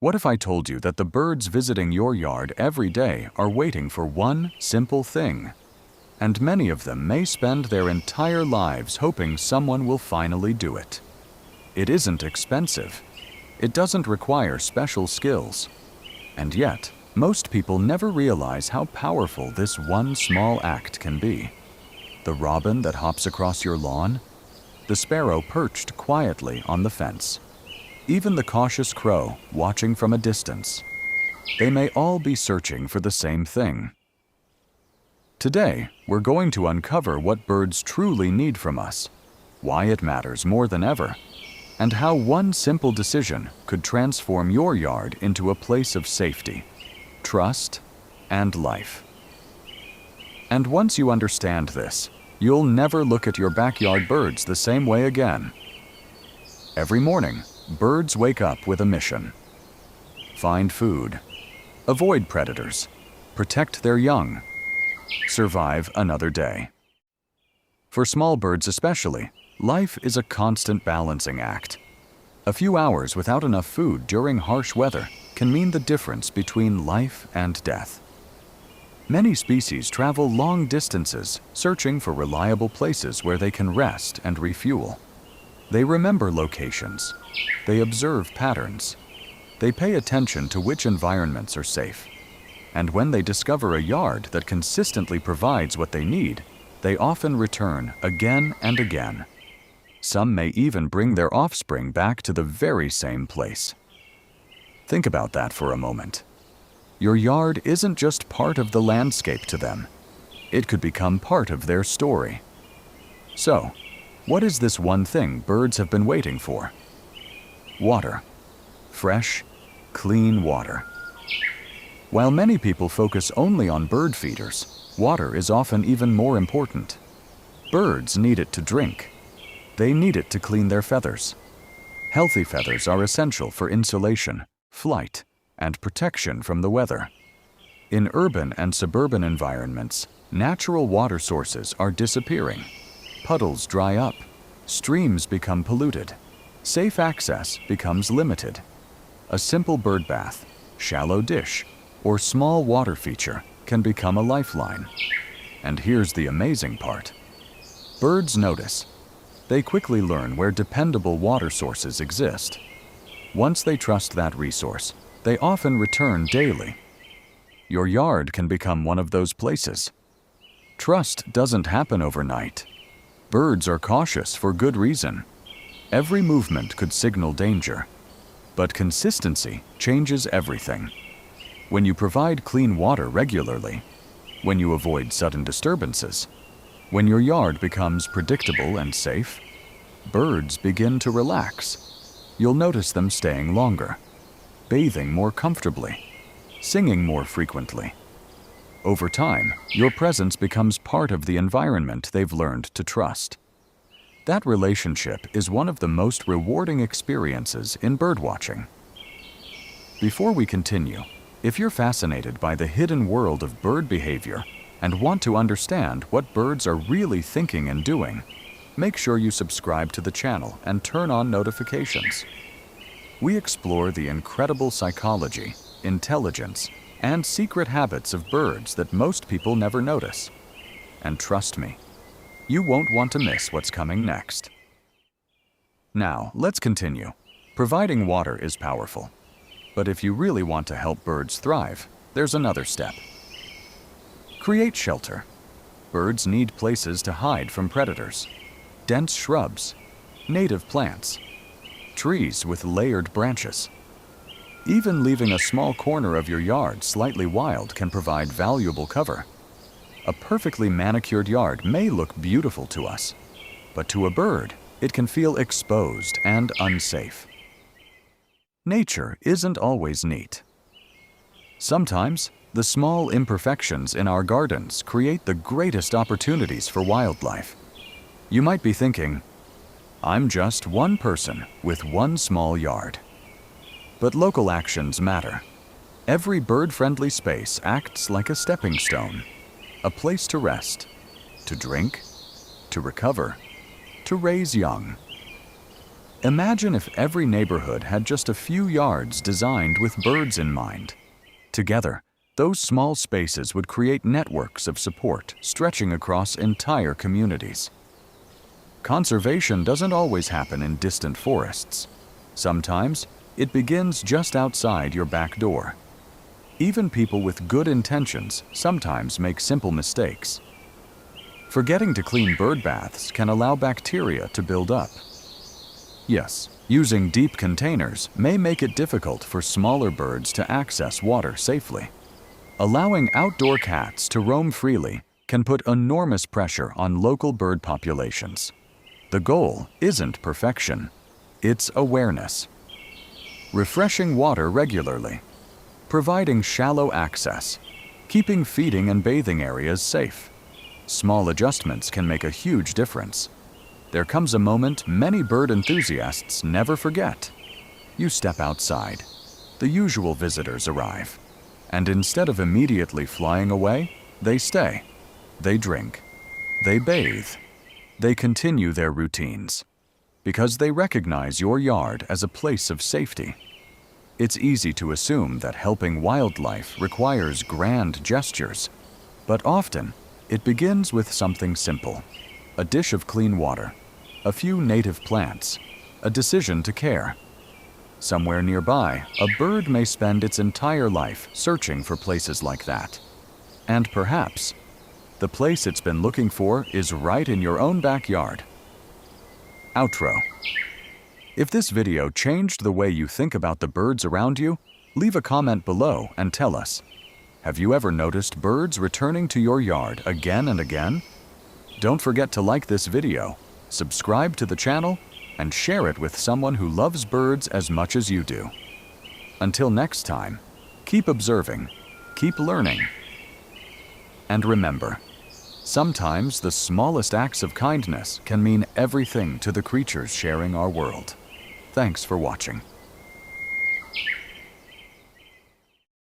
What if I told you that the birds visiting your yard every day are waiting for one simple thing? And many of them may spend their entire lives hoping someone will finally do it. It isn't expensive. It doesn't require special skills. And yet, most people never realize how powerful this one small act can be. The robin that hops across your lawn, the sparrow perched quietly on the fence, even the cautious crow watching from a distance. They may all be searching for the same thing. Today, we're going to uncover what birds truly need from us, why it matters more than ever, and how one simple decision could transform your yard into a place of safety, trust, and life. And once you understand this, you'll never look at your backyard birds the same way again. Every morning, birds wake up with a mission. Find food, avoid predators, protect their young, survive another day. For small birds especially, life is a constant balancing act. A few hours without enough food during harsh weather can mean the difference between life and death. Many species travel long distances searching for reliable places where they can rest and refuel. They remember locations. They observe patterns. They pay attention to which environments are safe. And when they discover a yard that consistently provides what they need, they often return again and again. Some may even bring their offspring back to the very same place. Think about that for a moment. Your yard isn't just part of the landscape to them. It could become part of their story. So, what is this one thing birds have been waiting for? Water. Fresh, clean water. While many people focus only on bird feeders, water is often even more important. Birds need it to drink. They need it to clean their feathers. Healthy feathers are essential for insulation, flight, and protection from the weather. In urban and suburban environments, natural water sources are disappearing. Puddles dry up, streams become polluted, safe access becomes limited. A simple bird bath, shallow dish, or small water feature can become a lifeline. And here's the amazing part. Birds notice. They quickly learn where dependable water sources exist. Once they trust that resource, they often return daily. Your yard can become one of those places. Trust doesn't happen overnight. Birds are cautious for good reason. Every movement could signal danger. But consistency changes everything. When you provide clean water regularly, when you avoid sudden disturbances, when your yard becomes predictable and safe, birds begin to relax. You'll notice them staying longer, bathing more comfortably, singing more frequently. Over time, your presence becomes part of the environment they've learned to trust. That relationship is one of the most rewarding experiences in birdwatching. Before we continue, if you're fascinated by the hidden world of bird behavior and want to understand what birds are really thinking and doing, make sure you subscribe to the channel and turn on notifications. We explore the incredible psychology, intelligence, and secret habits of birds that most people never notice. And trust me, you won't want to miss what's coming next. Now, let's continue. Providing water is powerful. But if you really want to help birds thrive, there's another step. Create shelter. Birds need places to hide from predators. Dense shrubs, native plants, trees with layered branches. Even leaving a small corner of your yard slightly wild can provide valuable cover. A perfectly manicured yard may look beautiful to us, but to a bird, it can feel exposed and unsafe. Nature isn't always neat. Sometimes, the small imperfections in our gardens create the greatest opportunities for wildlife. You might be thinking, I'm just one person with one small yard. But local actions matter. Every bird-friendly space acts like a stepping stone, a place to rest, to drink, to recover, to raise young. Imagine if every neighborhood had just a few yards designed with birds in mind. Together, those small spaces would create networks of support stretching across entire communities. Conservation doesn't always happen in distant forests. Sometimes, it begins just outside your back door. Even people with good intentions sometimes make simple mistakes. Forgetting to clean bird baths can allow bacteria to build up. Yes, using deep containers may make it difficult for smaller birds to access water safely. Allowing outdoor cats to roam freely can put enormous pressure on local bird populations. The goal isn't perfection, it's awareness. Refreshing water regularly, providing shallow access, keeping feeding and bathing areas safe. Small adjustments can make a huge difference. There comes a moment many bird enthusiasts never forget. You step outside. The usual visitors arrive. And instead of immediately flying away, they stay. They drink. They bathe. They continue their routines. Because they recognize your yard as a place of safety. It's easy to assume that helping wildlife requires grand gestures, but often it begins with something simple: a dish of clean water, a few native plants, a decision to care. Somewhere nearby, a bird may spend its entire life searching for places like that. And perhaps, the place it's been looking for is right in your own backyard. Outro. If this video changed the way you think about the birds around you, leave a comment below and tell us. Have you ever noticed birds returning to your yard again and again? Don't forget to like this video, subscribe to the channel, and share it with someone who loves birds as much as you do. Until next time, keep observing, keep learning, and remember, sometimes the smallest acts of kindness can mean everything to the creatures sharing our world. Thanks for watching.